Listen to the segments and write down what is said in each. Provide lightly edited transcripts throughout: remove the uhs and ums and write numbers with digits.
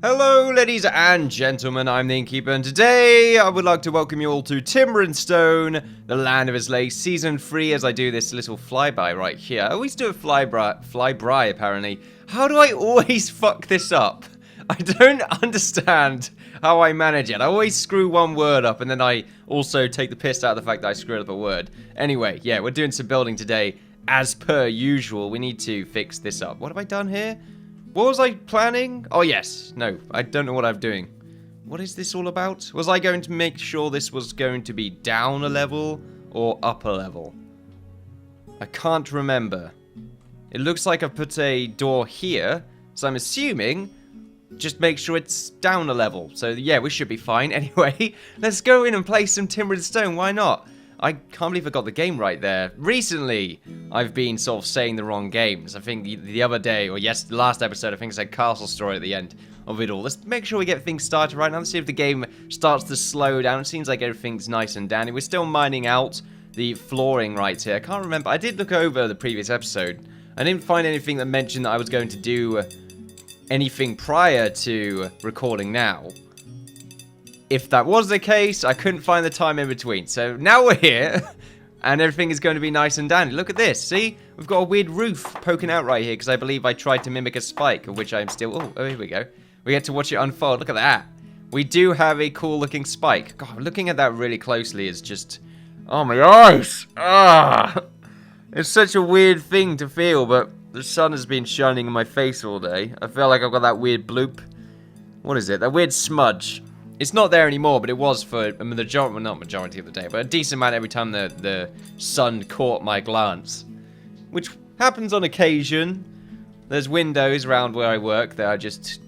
Hello ladies and gentlemen, I'm the Innkeeper, and today I would like to welcome you all to Timber and Stone, the land of Islay, Season 3, as I do this little flyby right here. I always do a flyby apparently. How do I always fuck this up? I don't understand how I manage it. I always screw one word up, and then I also take the piss out of the fact that I screwed up a word. Anyway, yeah, we're doing some building today. As per usual, we need to fix this up. What have I done here? What was I planning? Oh, yes. No, I don't know what I'm doing. What is this all about? Was I going to make sure this was going to be down a level or up a level? I can't remember. It looks like I've put a door here, so I'm assuming just make sure it's down a level. So, yeah, we should be fine. Anyway, let's go in and play some Timber and Stone. Why not? I can't believe I got the game right there. Recently, I've been sort of saying the wrong games. I think the other day, or yes, the last episode, I think it said Castle Story at the end of it all. Let's make sure we get things started right now. Let's see if the game starts to slow down. It seems like everything's nice and dandy. We're still mining out the flooring right here. I can't remember. I did look over the previous episode. I didn't find anything that mentioned that I was going to do anything prior to recording now. If that was the case, I couldn't find the time in between. So now we're here, and everything is going to be nice and dandy. Look at this. See? We've got a weird roof poking out right here, because I believe I tried to mimic a spike, of which I'm still... Oh, here we go. We get to watch it unfold. Look at that. We do have a cool-looking spike. God, looking at that really closely is just... Oh, my eyes! Ah! It's such a weird thing to feel, but the sun has been shining in my face all day. I feel like I've got that weird bloop. What is it? That weird smudge. It's not there anymore, but it was for a majority, well, not majority of the day, but a decent amount every time the sun caught my glance. Which happens on occasion. There's windows around where I work that are just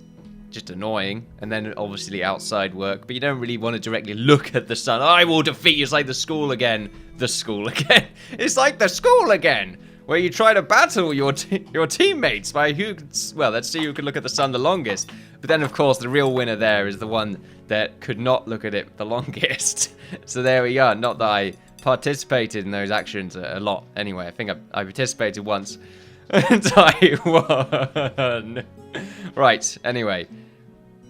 annoying. And then obviously outside work, but you don't really want to directly look at the sun. I will defeat you. It's like the school again. The school again. It's like the school again. Where you try to battle your teammates by who... Well, let's see who can look at the sun the longest. But then, of course, the real winner there is the one that could not look at it the longest. So there we are. Not that I participated in those actions a lot. Anyway, I think I participated once. And I won. Right, anyway.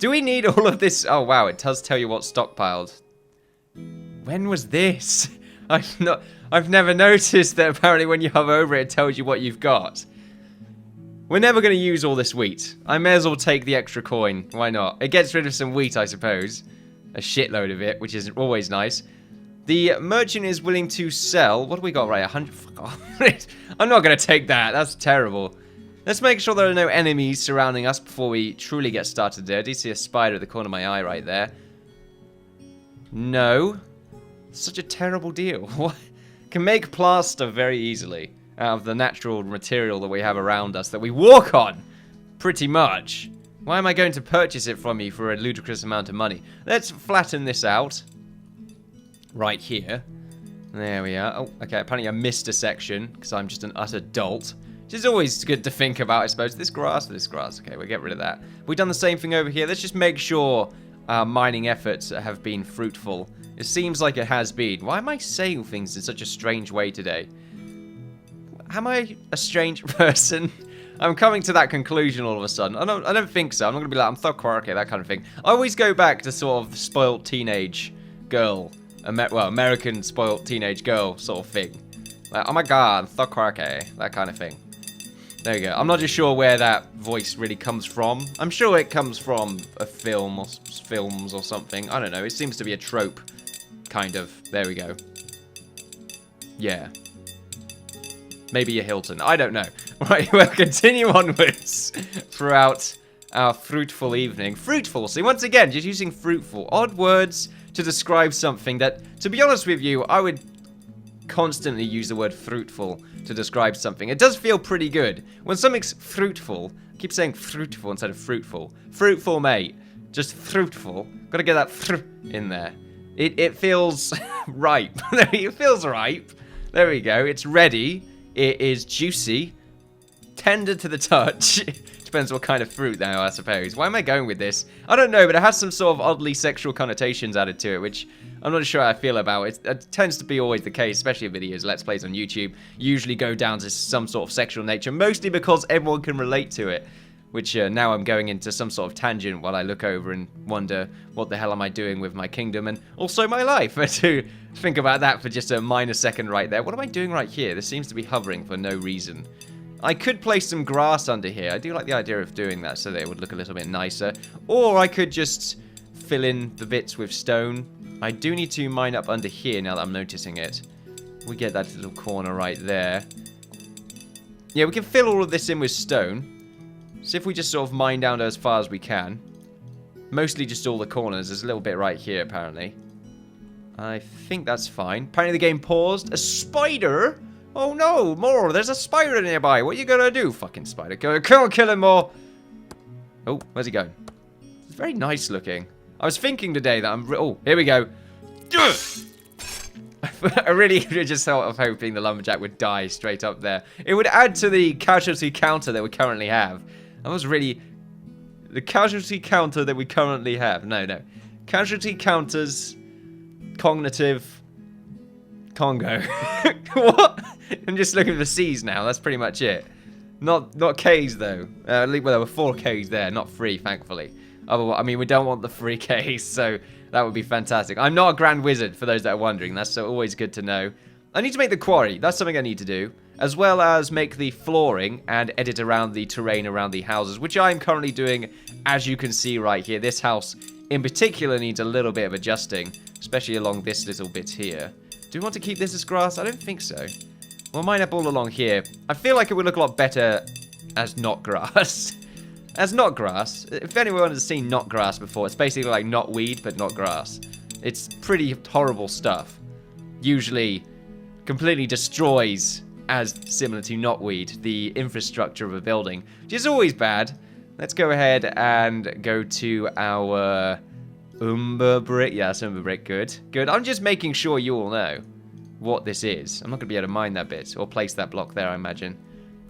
Do we need all of this? Oh, wow, it does tell you what's stockpiled. When was this? I've never noticed that apparently when you hover over it, it tells you what you've got. We're never going to use all this wheat. I may as well take the extra coin. Why not? It gets rid of some wheat, I suppose. A shitload of it, which is always nice. The merchant is willing to sell... What do we got right? 100... Fuck off. I'm not going to take that. That's terrible. Let's make sure there are no enemies surrounding us before we truly get started there. I do see a spider at the corner of my eye right there. No. Such a terrible deal. What? Can make plaster very easily out of the natural material that we have around us that we walk on, pretty much. Why am I going to purchase it from you for a ludicrous amount of money? Let's flatten this out. Right here. There we are. Oh, okay, apparently I missed a section because I'm just an utter dolt. Which is always good to think about, I suppose. This grass. Okay, we'll get rid of that. We've done the same thing over here. Let's just make sure our mining efforts have been fruitful. It seems like it has been. Why am I saying things in such a strange way today? Am I a strange person? I'm coming to that conclusion all of a sudden. I don't think so. I'm not going to be like, I'm so quirky, that kind of thing. I always go back to sort of spoiled teenage girl. American spoiled teenage girl sort of thing. Like, oh my god, I'm so quirky. That kind of thing. There you go. I'm not just sure where that voice really comes from. I'm sure it comes from a film or films or something. I don't know. It seems to be a trope. Kind of. There we go. Yeah. Maybe a Hilton. I don't know. Right, we'll continue onwards throughout our fruitful evening. Fruitful. See, once again, just using fruitful. Odd words to describe something that, to be honest with you, I would constantly use the word fruitful to describe something. It does feel pretty good. When something's fruitful, I keep saying fruitful instead of fruitful. Fruitful, mate. Just fruitful. Gotta get that fr in there. It feels ripe. It feels ripe. There we go. It's ready. It is juicy. Tender to the touch. Depends what kind of fruit though, I suppose. Why am I going with this? I don't know, but it has some sort of oddly sexual connotations added to it, which I'm not sure how I feel about. It tends to be always the case, especially videos, Let's Plays on YouTube, usually go down to some sort of sexual nature, mostly because everyone can relate to it. which now I'm going into some sort of tangent while I look over and wonder what the hell am I doing with my kingdom and also my life. To think about that for just a minor second right there. What am I doing right here? This seems to be hovering for no reason. I could place some grass under here. I do like the idea of doing that so that it would look a little bit nicer. Or I could just fill in the bits with stone. I do need to mine up under here now that I'm noticing it. We get that little corner right there. Yeah, we can fill all of this in with stone. So if we just sort of mine down as far as we can. Mostly just all the corners. There's a little bit right here, apparently. I think that's fine. Apparently the game paused. A spider? Oh no, more. There's a spider nearby. What are you gonna do, fucking spider? Go kill him more. Oh, where's he going? It's very nice looking. I was thinking today that oh, here we go. I really just sort of hoping the lumberjack would die straight up there. It would add to the casualty counter that we currently have. That was really... The casualty counter that we currently have. No. Casualty counters... Cognitive... Congo. What? I'm just looking for C's now. That's pretty much it. Not K's, though. Well, there were 4 K's there, not 3, thankfully. Otherwise, I mean, we don't want the 3 K's, so... That would be fantastic. I'm not a grand wizard, for those that are wondering. That's always good to know. I need to make the quarry. That's something I need to do. As well as make the flooring and edit around the terrain around the houses, which I'm currently doing, as you can see right here. This house, in particular, needs a little bit of adjusting, especially along this little bit here. Do we want to keep this as grass? I don't think so. We'll mine up all along here. I feel like it would look a lot better as not grass. As not grass, if anyone has seen not grass before, it's basically like not weed, but not grass. It's pretty horrible stuff. Usually completely destroys, as similar to knotweed, the infrastructure of a building, which is always bad. Let's go ahead and go to our Umber brick. Yeah, that's Umber brick. Good. Good. I'm just making sure you all know what this is. I'm not going to be able to mine that bit or place that block there, I imagine.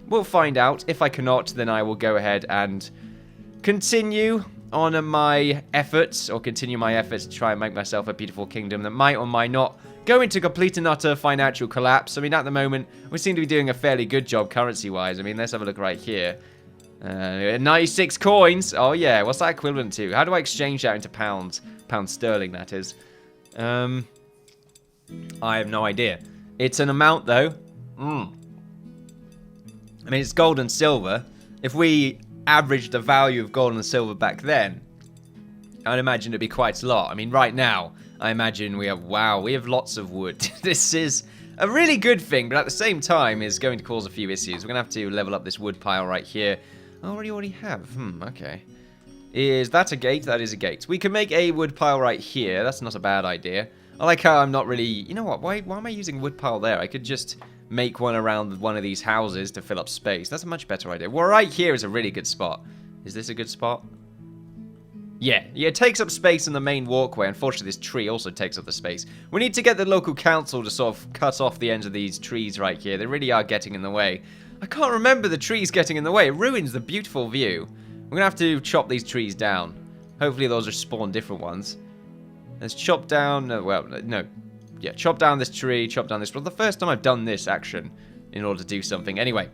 We'll find out. If I cannot, then I will go ahead and continue on my efforts, or continue my efforts to try and make myself a beautiful kingdom that might or might not go into complete and utter financial collapse. I mean, at the moment, we seem to be doing a fairly good job currency-wise. I mean, let's have a look right here. 96 coins. Oh, yeah. What's that equivalent to? How do I exchange that into pounds? Pound sterling, that is. I have no idea. It's an amount, though. I mean, it's gold and silver. If we averaged the value of gold and silver back then, I'd imagine it'd be quite a lot. I mean, right now, I imagine we have lots of wood. This is a really good thing, but at the same time is going to cause a few issues. We're going to have to level up this wood pile right here. Oh, we already have. Okay. Is that a gate? That is a gate. We can make a wood pile right here. That's not a bad idea. I like how I'm not really... You know what? Why am I using wood pile there? I could just make one around one of these houses to fill up space. That's a much better idea. Well, right here is a really good spot. Is this a good spot? Yeah, it takes up space in the main walkway. Unfortunately, this tree also takes up the space. We need to get the local council to sort of cut off the ends of these trees right here. They really are getting in the way. I can't remember the trees getting in the way. It ruins the beautiful view. We're going to have to chop these trees down. Hopefully, those will spawn different ones. Let's chop down... no. Yeah, chop down this tree, chop down this... Well, the first time I've done this action in order to do something. Anyway,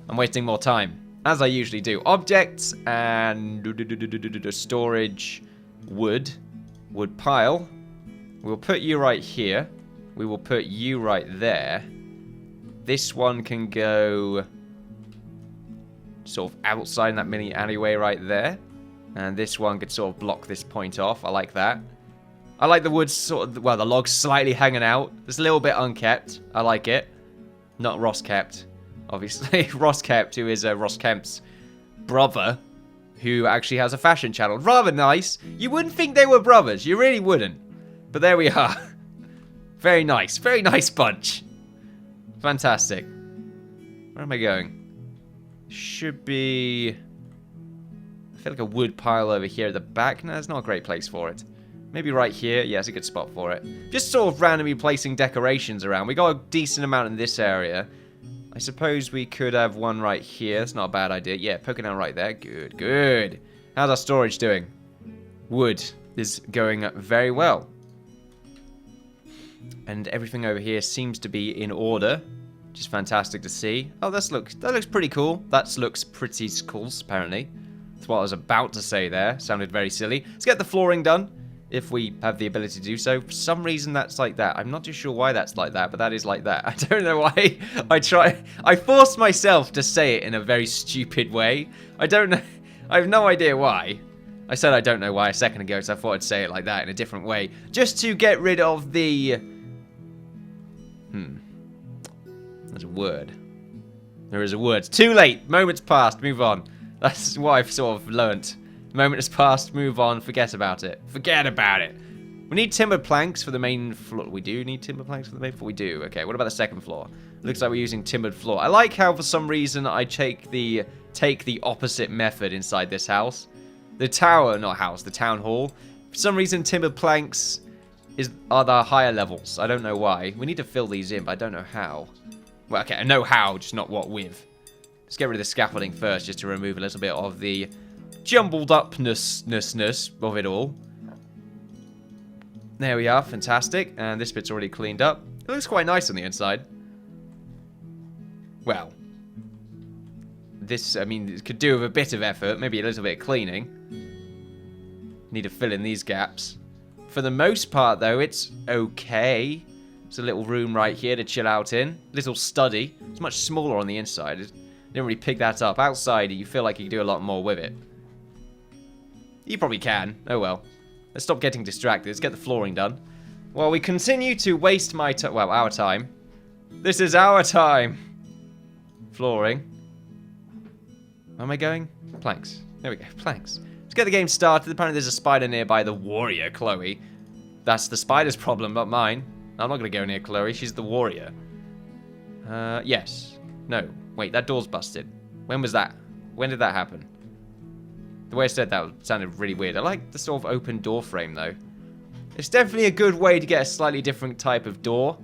I'm wasting more time, as I usually do. Objects and storage, wood pile. We'll put you right here. We will put you right there. This one can go sort of outside in that mini alleyway right there. And this one could sort of block this point off. I like that. I like the wood sort of, well, the logs slightly hanging out. It's a little bit unkept. I like it. Not Ross kept, obviously. Ross kept, who is Ross Kemp's brother, who actually has a fashion channel. Rather nice. You wouldn't think they were brothers. You really wouldn't. But there we are. Very nice. Very nice bunch. Fantastic. Where am I going? Should be... I feel like a wood pile over here at the back. No, that's not a great place for it. Maybe right here. Yeah, it's a good spot for it. Just sort of randomly placing decorations around. We got a decent amount in this area. I suppose we could have one right here. That's not a bad idea. Yeah, poking out right there. Good, good. How's our storage doing? Wood is going very well. And everything over here seems to be in order, which is fantastic to see. Oh, that looks pretty cool. That looks pretty cool, apparently. That's what I was about to say there. Sounded very silly. Let's get the flooring done, if we have the ability to do so. For some reason, that's like that. I'm not too sure why that's like that, but that is like that. I don't know why. I forced myself to say it in a very stupid way. I don't know. I have no idea why. I said I don't know why a second ago, so I thought I'd say it like that in a different way. Just to get rid of the... There's a word. There is a word. It's too late. Moment's passed. Move on. That's what I've sort of learnt. The moment has passed. Move on. Forget about it. Forget about it. We need timber planks for the main floor. We do need timber planks for the main floor? We do. Okay, what about the second floor? Looks like we're using timbered floor. I like how, for some reason, I take the opposite method inside this house. The tower, not house, the town hall. For some reason, timbered planks are the higher levels. I don't know why. We need to fill these in, but I don't know how. Well, okay, I know how, just not what with. Let's get rid of the scaffolding first, just to remove a little bit of the jumbled upness of it all. There we are, fantastic. And this bit's already cleaned up. It looks quite nice on the inside. Well, this, I mean, it could do with a bit of effort, maybe a little bit of cleaning. Need to fill in these gaps. For the most part, though, it's okay. There's a little room right here to chill out in. Little study. It's much smaller on the inside. Didn't really pick that up. Outside, you feel like you can do a lot more with it. You probably can. Oh well. Let's stop getting distracted. Let's get the flooring done. While we continue to waste my time. Well, our time. This is our time. Flooring. Where am I going? Planks. There we go. Planks. Let's get the game started. Apparently there's a spider nearby the warrior, Chloe. That's the spider's problem, not mine. I'm not going to go near Chloe. She's the warrior. Yes. No. Wait, that door's busted. When was that? When did that happen? The way I said that sounded really weird. I like the sort of open door frame, though. It's definitely a good way to get a slightly different type of door,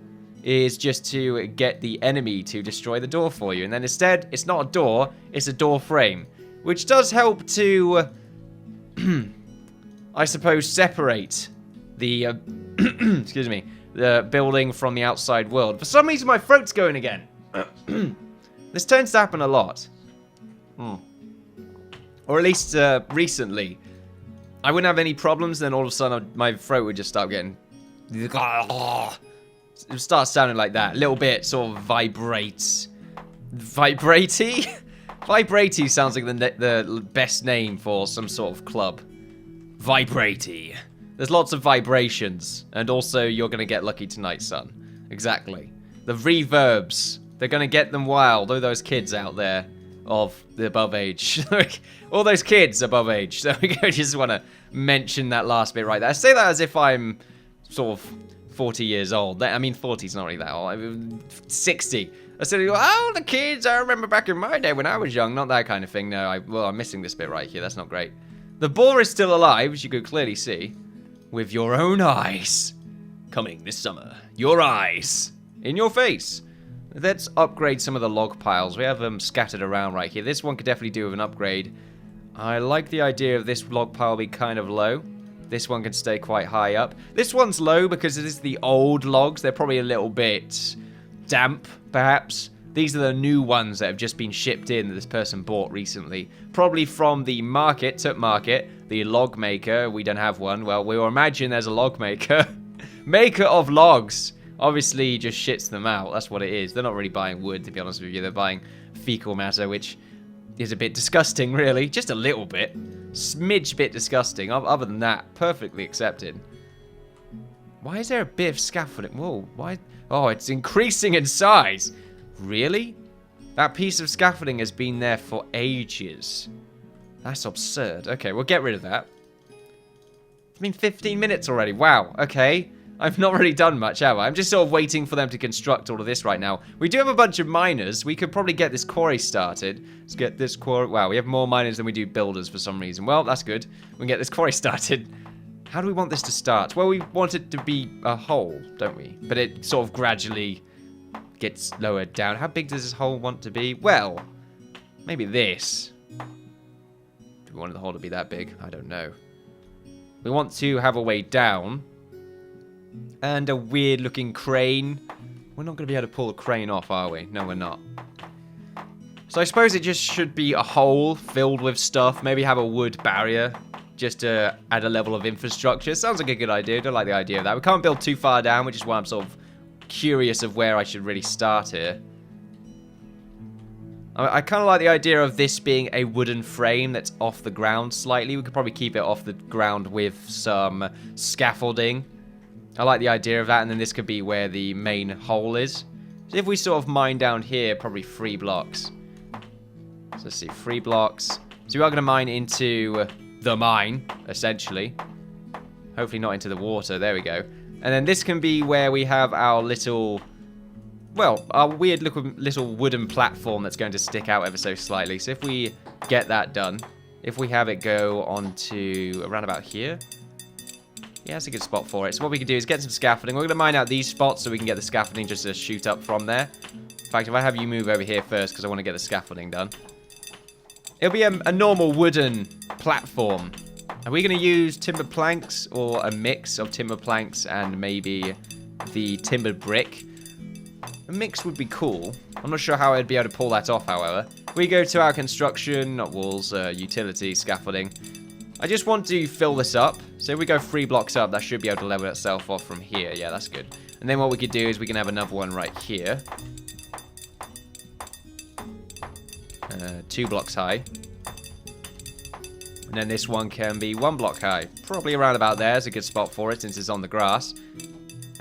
is just to get the enemy to destroy the door for you. And then instead, it's not a door, it's a door frame. Which does help to, I suppose, separate the, excuse me, the building from the outside world. For some reason, my throat's going again. This tends to happen a lot. Or at least recently. I wouldn't have any problems, then all of a sudden my throat would just start getting... It would start sounding like that. A little bit sort of vibrates. Vibratey? Vibratey sounds like the best name for some sort of club. Vibratey. There's lots of vibrations. And also, you're going to get lucky tonight, son. Exactly. The reverbs. They're going to get them wild. All those kids out there of the above age. All those kids above age. So we just want to mention that last bit right there. I say that as if I'm sort of 40 years old. I mean, 40's not really that old. I'm 60. I said, oh, the kids, I remember back in my day when I was young. Not that kind of thing. No, well, I'm missing this bit right here. That's not great. The boar is still alive, as you could clearly see. With your own eyes. Coming this summer. Your eyes. In your face. Let's upgrade some of the log piles. We have them scattered around right here. This one could definitely do with an upgrade. I like the idea of this log pile being kind of low. This one can stay quite high up. This one's low because it is the old logs. They're probably a little bit damp, perhaps. These are the new ones that have just been shipped in that this person bought recently. Probably from the market, the log maker. We don't have one. Well, we'll imagine there's a log maker. Maker of logs. Obviously, he just shits them out. That's what it is. They're not really buying wood, to be honest with you. They're buying fecal matter, which is a bit disgusting, really. Just a little bit. Smidge bit disgusting. Other than that, perfectly accepted. Why is there a bit of scaffolding? Whoa, why? Oh, it's increasing in size. Really? That piece of scaffolding has been there for ages. That's absurd. Okay, we'll get rid of that. It's been 15 minutes already. Wow, okay. I've not really done much, have I? I'm just sort of waiting for them to construct all of this right now. We do have a bunch of miners. We could probably get this quarry started. Let's get this quarry... Wow, we have more miners than we do builders for some reason. Well, that's good. We can get this quarry started. How do we want this to start? Well, we want it to be a hole, don't we? But it sort of gradually gets lowered down. How big does this hole want to be? Well, maybe this. Do we want the hole to be that big? I don't know. We want to have a way down. And a weird looking crane. We're not going to be able to pull the crane off, are we? No, we're not. So I suppose it just should be a hole filled with stuff. Maybe have a wood barrier just to add a level of infrastructure. Sounds like a good idea. Don't like the idea of that. We can't build too far down, which is why I'm sort of curious of where I should really start here. I kind of like the idea of this being a wooden frame that's off the ground slightly. We could probably keep it off the ground with some scaffolding. I like the idea of that, and then this could be where the main hole is. So if we sort of mine down here, probably 3 blocks. So let's see, 3 blocks. So we are going to mine into the mine, essentially. Hopefully not into the water. There we go. And then this can be where we have our little... well, our weird little wooden platform that's going to stick out ever so slightly. So if we get that done, if we have it go onto around about here, yeah, that's a good spot for it. So what we can do is get some scaffolding. We're going to mine out these spots so we can get the scaffolding just to shoot up from there. In fact, if I have you move over here first because I want to get the scaffolding done. It'll be a normal wooden platform. Are we going to use timber planks or a mix of timber planks and maybe the timber brick? A mix would be cool. I'm not sure how I'd be able to pull that off, however. We go to our construction, not walls, utility, scaffolding. I just want to fill this up. So if we go 3 blocks up, that should be able to level itself off from here. Yeah, that's good. And then what we could do is we can have another one right here. 2 blocks high. And then this one can be 1 block high. Probably around about there is a good spot for it since it's on the grass.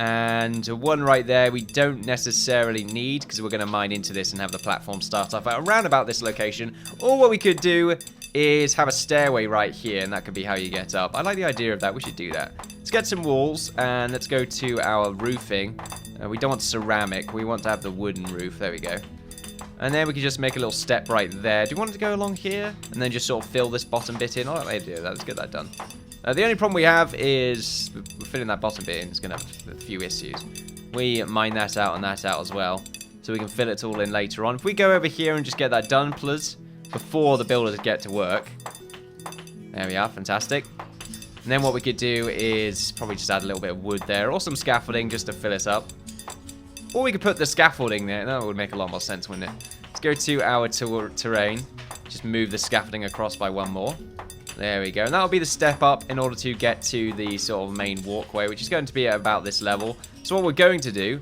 And one right there we don't necessarily need because we're going to mine into this and have the platform start off at around about this location. Or what we could do is have a stairway right here, and that could be how you get up. I like the idea of that. We should do that. Let's get some walls, and let's go to our roofing. We don't want ceramic. We want to have the wooden roof. There we go. And then we can just make a little step right there. Do you want it to go along here? And then just sort of fill this bottom bit in? I like the idea of that. Let's get that done. The only problem we have is filling that bottom bit in. It's going to have a few issues. We mine that out and that out as well, so we can fill it all in later on. If we go over here and just get that done, please, before the builders get to work. There we are. Fantastic. And then what we could do is probably just add a little bit of wood there, or some scaffolding just to fill it up. Or we could put the scaffolding there. That would make a lot more sense, wouldn't it? Let's go to our terrain. Just move the scaffolding across by 1 more. There we go. And that'll be the step up in order to get to the sort of main walkway, which is going to be at about this level. So what we're going to do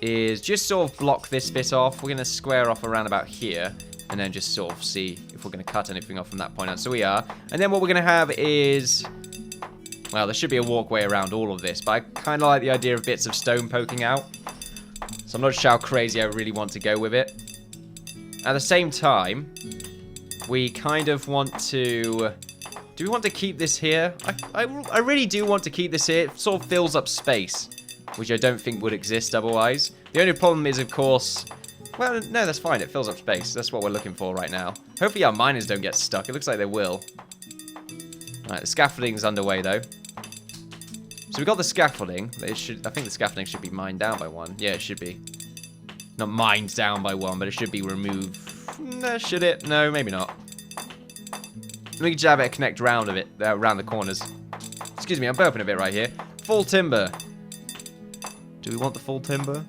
is just sort of block this bit off. We're going to square off around about here and then just sort of see if we're going to cut anything off from that point on. So we are. And then what we're going to have is... well, there should be a walkway around all of this, but I kind of like the idea of bits of stone poking out. So I'm not sure how crazy I really want to go with it. At the same time, we kind of want to... do we want to keep this here? I really do want to keep this here. It sort of fills up space, which I don't think would exist otherwise. The only problem is, of course... well, no, that's fine. It fills up space. That's what we're looking for right now. Hopefully our miners don't get stuck. It looks like they will. Alright, the scaffolding's underway, though. So we got the scaffolding. I think the scaffolding should be mined down by 1. Yeah, it should be. Not mined down by 1, but it should be removed. No, should it? No, maybe not. We can just have it connect round the corners. Excuse me, I'm burping a bit right here. Full timber. Do we want the full timber?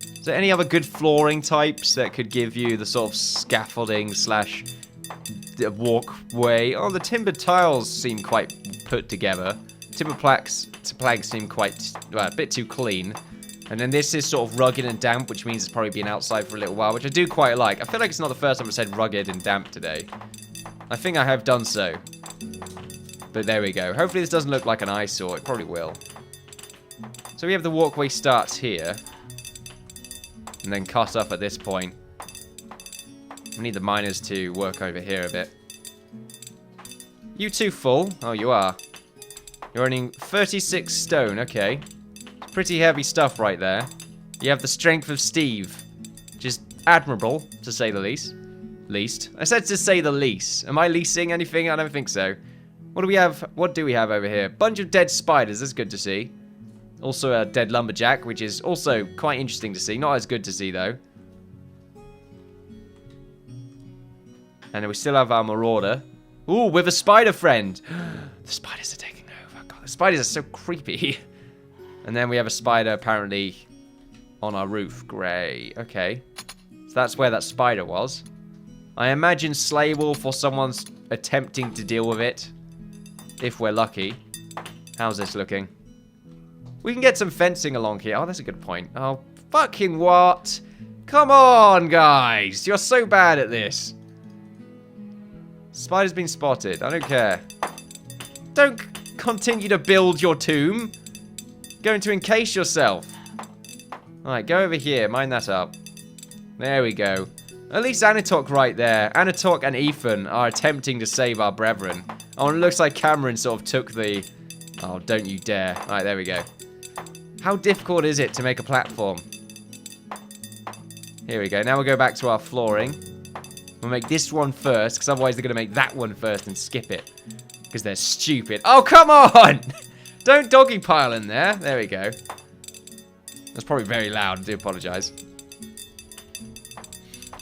Is there any other good flooring types that could give you the sort of scaffolding slash walkway? Oh, the timber tiles seem quite put together. Timber planks seem quite, well, a bit too clean. And then this is sort of rugged and damp, which means it's probably been outside for a little while, which I do quite like. I feel like it's not the first time I've said rugged and damp today. I think I have done so. But there we go. Hopefully this doesn't look like an eyesore. It probably will. So we have the walkway starts here. And then cut up at this point. We need the miners to work over here a bit. You two full? Oh, you are. You're earning 36 stone. Okay. Pretty heavy stuff right there. You have the strength of Steve. Which is admirable, to say the least. I said to say the least. Am I leasing anything? I don't think so. What do we have? What do we have over here? Bunch of dead spiders. That's good to see. Also a dead lumberjack, which is also quite interesting to see. Not as good to see, though. And then we still have our marauder. Ooh, with a spider friend. The spiders are taking over. God, the spiders are so creepy. And then we have a spider, apparently, on our roof. Great. Okay. that's where that spider was. I imagine Slay Wolf or someone's attempting to deal with it. If we're lucky. How's this looking? We can get some fencing along here. Oh, that's a good point. Oh, fucking what? Come on, guys. You're so bad at this. Spider's been spotted. I don't care. Don't continue to build your tomb. Going to encase yourself. Alright, go over here. Mine that up. There we go. At least Anatok right there. Anatok and Ethan are attempting to save our brethren. Oh, and it looks like Cameron sort of took the... Oh, don't you dare. Alright, there we go. How difficult is it to make a platform? Here we go. Now we'll go back to our flooring. We'll make this one first, because otherwise they're going to make that one first and skip it. Because they're stupid. Oh, come on! Don't doggy pile in there. There we go. That's probably very loud. I do apologise.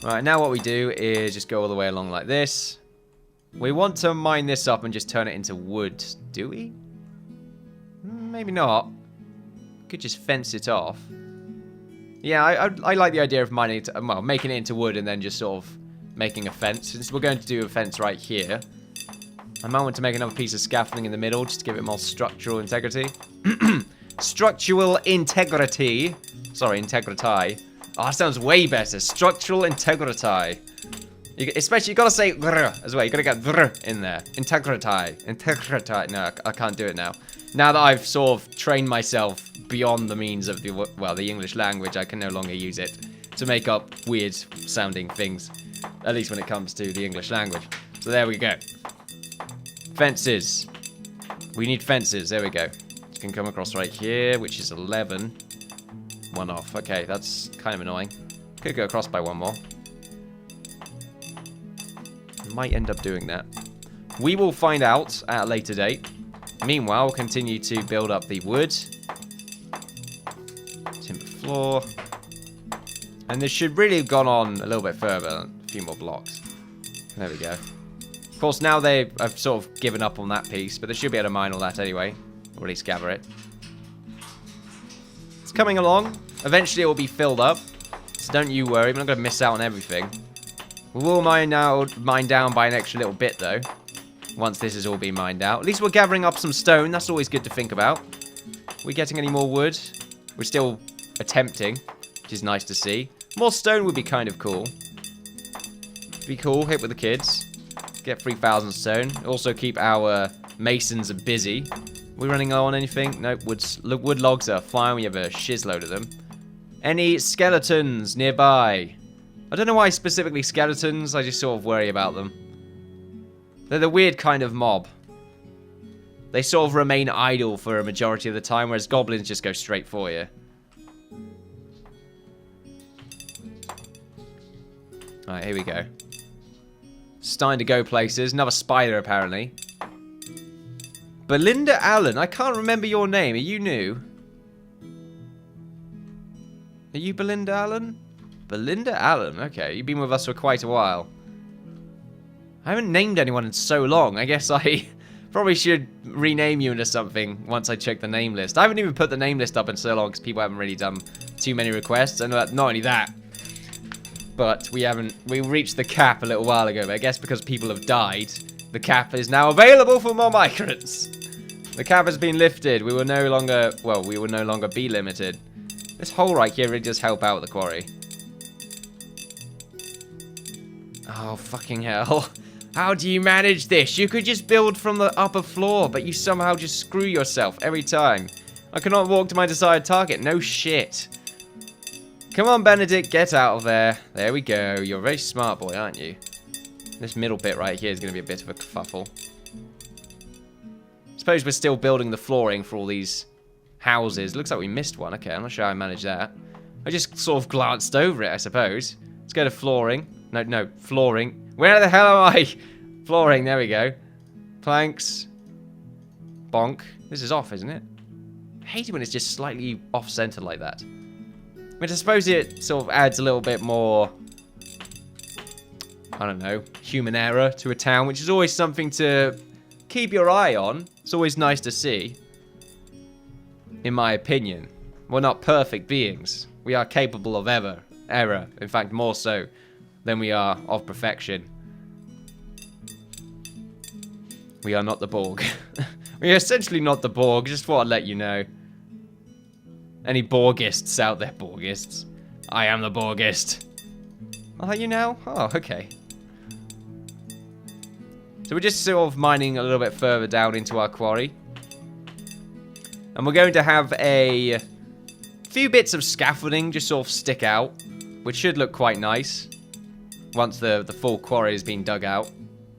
Right, now what we do is just go all the way along like this. We want to mine this up and just turn it into wood. Do we? Maybe not. Could just fence it off. Yeah, I like the idea of mining it, well, making it into wood and then just sort of making a fence. Since we're going to do a fence right here, I might want to make another piece of scaffolding in the middle just to give it more structural integrity. Structural integrity. Sorry, integrity. Oh, that sounds way better. Structural integrity. Especially, you gotta say grr as well. You gotta get grr in there. Integrity. Integrity. No, I can't do it now. Now that I've sort of trained myself beyond the means of the, well, the English language, I can no longer use it to make up weird sounding things. At least when it comes to the English language. So there we go. Fences. We need fences. There we go. You can come across right here, which is 11. One off. Okay, that's kind of annoying. Could go across by one more. Might end up doing that. We will find out at a later date. Meanwhile, we'll continue to build up the wood. Timber floor. And this should really have gone on a little bit further. A few more blocks. There we go. Of course, now they have sort of given up on that piece, but they should be able to mine all that anyway. Or at least gather it. It's coming along. Eventually it will be filled up. So don't you worry, we're not going to miss out on everything. We will mine down by an extra little bit, though. Once this has all been mined out. At least we're gathering up some stone. That's always good to think about. Are we getting any more wood? We're still attempting, which is nice to see. More stone would be kind of cool. Be cool, hit with the kids. Get 3,000 stone. Also keep our masons busy. We running low on anything? Nope, wood logs are fine. We have a shizload of them. Any skeletons nearby? I don't know why specifically skeletons. I just sort of worry about them. They're the weird kind of mob. They sort of remain idle for a majority of the time, whereas goblins just go straight for you. Alright, here we go. Starting to go places. Another spider, apparently. Belinda Allen. I can't remember your name. Are you new? Are you Belinda Allen? Belinda Allen. Okay, you've been with us for quite a while. I haven't named anyone in so long. I guess I probably should rename you into something once I check the name list. I haven't even put the name list up in so long because people haven't really done too many requests. And not only that, but we reached the cap a little while ago. But I guess because people have died, the cap is now available for more migrants. The cap has been lifted. We will no longer, well, we will no longer be limited. This hole right here really does help out the quarry. Oh, fucking hell. How do you manage this? You could just build from the upper floor, but you somehow just screw yourself every time. I cannot walk to my desired target. No shit. Come on, Benedict, get out of there. There we go. You're a very smart boy, aren't you? This middle bit right here is going to be a bit of a kerfuffle. Suppose we're still building the flooring for all these houses. Looks like we missed one. Okay, I'm not sure how I managed that. I just sort of glanced over it, I suppose. Let's go to flooring. No, flooring. Where the hell am I? Flooring, there we go. Planks. Bonk. This is off, isn't it? I hate it when it's just slightly off-center like that. I mean, I suppose it sort of adds a little bit more, I don't know, human error to a town, which is always something to keep your eye on. It's always nice to see. In my opinion. We're not perfect beings. We are capable of error. In fact, more so than we are of perfection. We are not the Borg. We are essentially not the Borg. Just thought I'd let you know. Any Borgists out there, Borgists? I am the Borgist. Are you now? Oh, okay. So we're just sort of mining a little bit further down into our quarry. And we're going to have a few bits of scaffolding just sort of stick out, which should look quite nice once the full quarry has been dug out.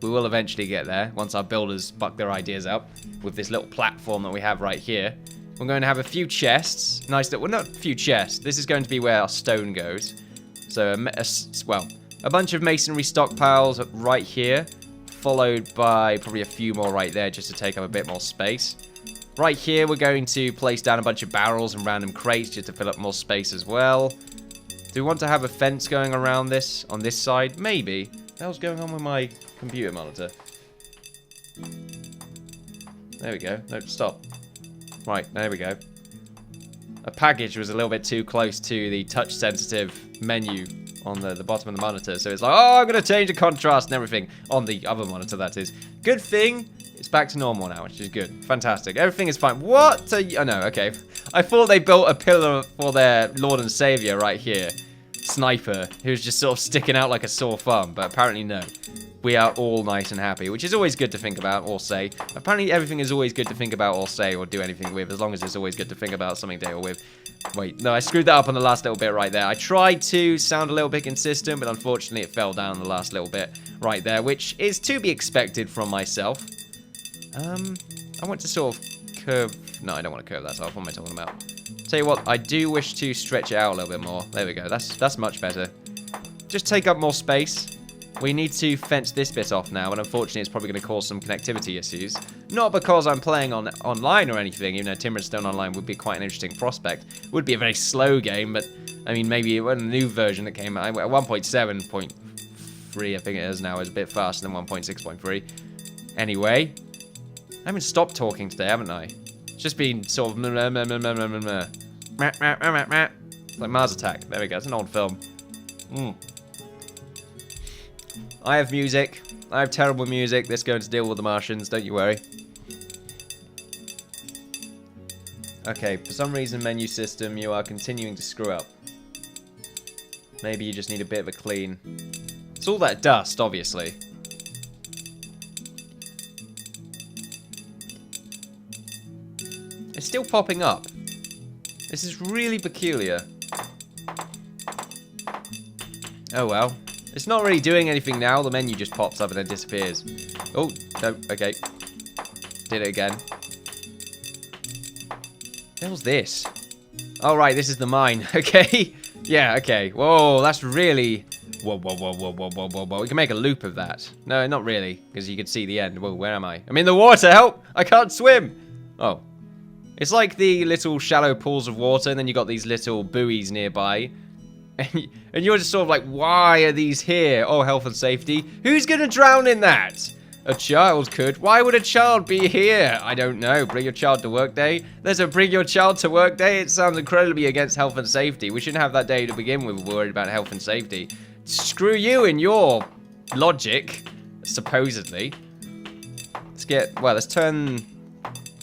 We will eventually get there once our builders buck their ideas up with this little platform that we have right here. We're going to have a few chests. Nice that, well, not a few chests. This is going to be where our stone goes. So, well, a bunch of masonry stockpiles right here, followed by probably a few more right there just to take up a bit more space. Right here, we're going to place down a bunch of barrels and random crates just to fill up more space as well. Do we want to have a fence going around this on this side? Maybe. What the hell's going on with my computer monitor? There we go. No, stop. Right, there we go. A package was a little bit too close to the touch-sensitive menu on the bottom of the monitor, so it's like, oh, I'm going to change the contrast and everything on the other monitor, that is. Good thing, it's back to normal now, which is good. Fantastic. Everything is fine. What are you... Oh, no, okay. I thought they built a pillar for their Lord and Savior right here. Sniper, who's just sort of sticking out like a sore thumb, but apparently no. We are all nice and happy, which is always good to think about or say. Apparently everything is always good to think about or say or do anything with, as long as it's always good to think about something to deal with. Wait, no, I screwed that up on the last little bit right there. I tried to sound a little bit consistent, but unfortunately it fell down the last little bit right there, which is to be expected from myself. I want to sort of curve... No, I don't want to curve that off. What am I talking about? Tell you what, I do wish to stretch it out a little bit more. There we go. That's much better. Just take up more space. We need to fence this bit off now, and unfortunately it's probably going to cause some connectivity issues. Not because I'm playing online or anything, even though Timber and Stone Online would be quite an interesting prospect. It would be a very slow game, but, I mean, maybe when a new version that came out, 1.7.3 I think it is now, is a bit faster than 1.6.3. Anyway, I haven't stopped talking today, haven't I? It's just been sort of... It's like Mars Attack. There we go, it's an old film. I have music. I have terrible music. That's going to deal with the Martians, don't you worry. Okay, for some reason, menu system, you are continuing to screw up. Maybe you just need a bit of a clean. It's all that dust, obviously. It's still popping up. This is really peculiar. Oh well. It's not really doing anything now. The menu just pops up and then disappears. Oh, no, okay. Did it again. What the hell's this? Oh, right, this is the mine. Okay. Yeah, okay. Whoa, that's really... Whoa, whoa, whoa, whoa, whoa, whoa, whoa, whoa. We can make a loop of that. No, not really, because you can see the end. Whoa, where am I? I'm in the water, help! I can't swim! Oh. It's like the little shallow pools of water, and then you got these little buoys nearby. And you're just sort of like, why are these here? Oh, health and safety. Who's going to drown in that? A child could. Why would a child be here? I don't know. Bring your child to work day? There's a bring your child to work day? It sounds incredibly against health and safety. We shouldn't have that day to begin with, worried about health and safety. Screw you and your logic, supposedly. Let's get, well, let's turn,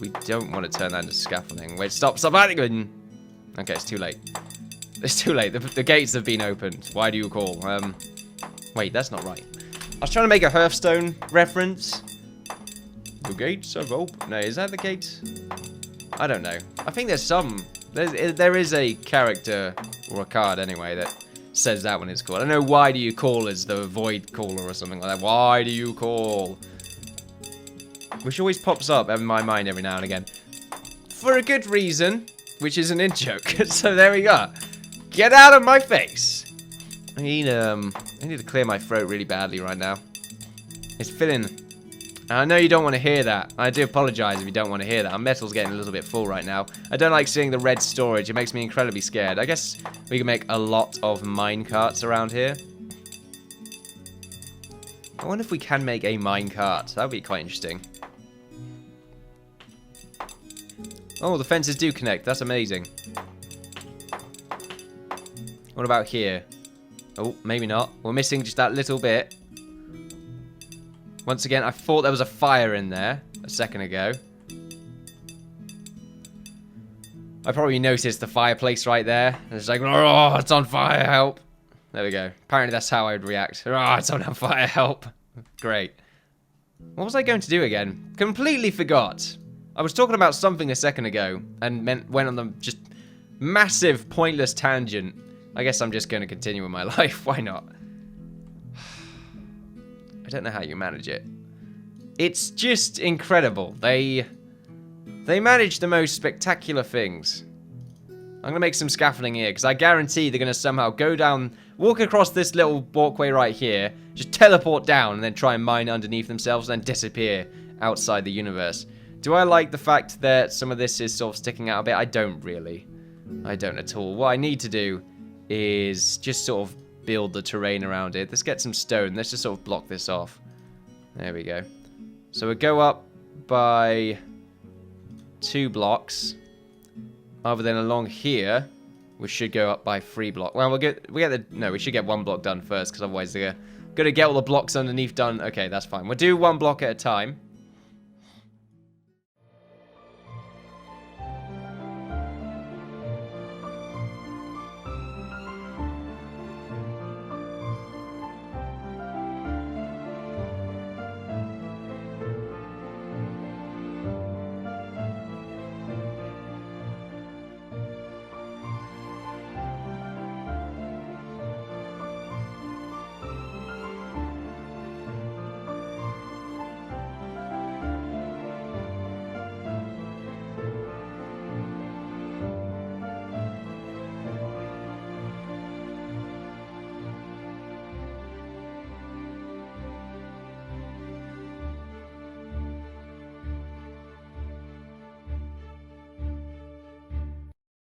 we don't want to turn that into scaffolding. Wait, stop. Okay, it's too late. It's too late. The gates have been opened. Why do you call? Wait, that's not right. I was trying to make a Hearthstone reference. The gates are open. No, is that the gates? I don't know. I think there's some. There is a character, or a card anyway, that says that when it's called. I don't know why do you call as the void caller or something like that. Why do you call? Which always pops up in my mind every now and again. For a good reason, which is an in-joke. So there we go. Get out of my face! I need to clear my throat really badly right now. It's filling. I know you don't want to hear that. I do apologize if you don't want to hear that. Our metal's getting a little bit full right now. I don't like seeing the red storage. It makes me incredibly scared. I guess we can make a lot of mine carts around here. I wonder if we can make a mine cart. That would be quite interesting. Oh, the fences do connect. That's amazing. What about here? Oh, maybe not. We're missing just that little bit. Once again, I thought there was a fire in there a second ago. I probably noticed the fireplace right there. It's like, oh, it's on fire, help. There we go. Apparently that's how I would react. Oh, it's on fire, help. Great. What was I going to do again? Completely forgot. I was talking about something a second ago and went on the just massive pointless tangent. I guess I'm just going to continue with my life. Why not? I don't know how you manage it. It's just incredible. They manage the most spectacular things. I'm going to make some scaffolding here because I guarantee they're going to somehow go down, walk across this little walkway right here, just teleport down and then try and mine underneath themselves and then disappear outside the universe. Do I like the fact that some of this is sort of sticking out a bit? I don't really. I don't at all. What I need to do is just sort of build the terrain around it. Let's get some stone. Let's just sort of block this off. There we go. So we'll go up by 2 blocks. Other than along here, we should go up by 3 blocks. Well, we should get 1 block done first, because otherwise they're gonna get all the blocks underneath done. Okay, that's fine. We'll do 1 block at a time.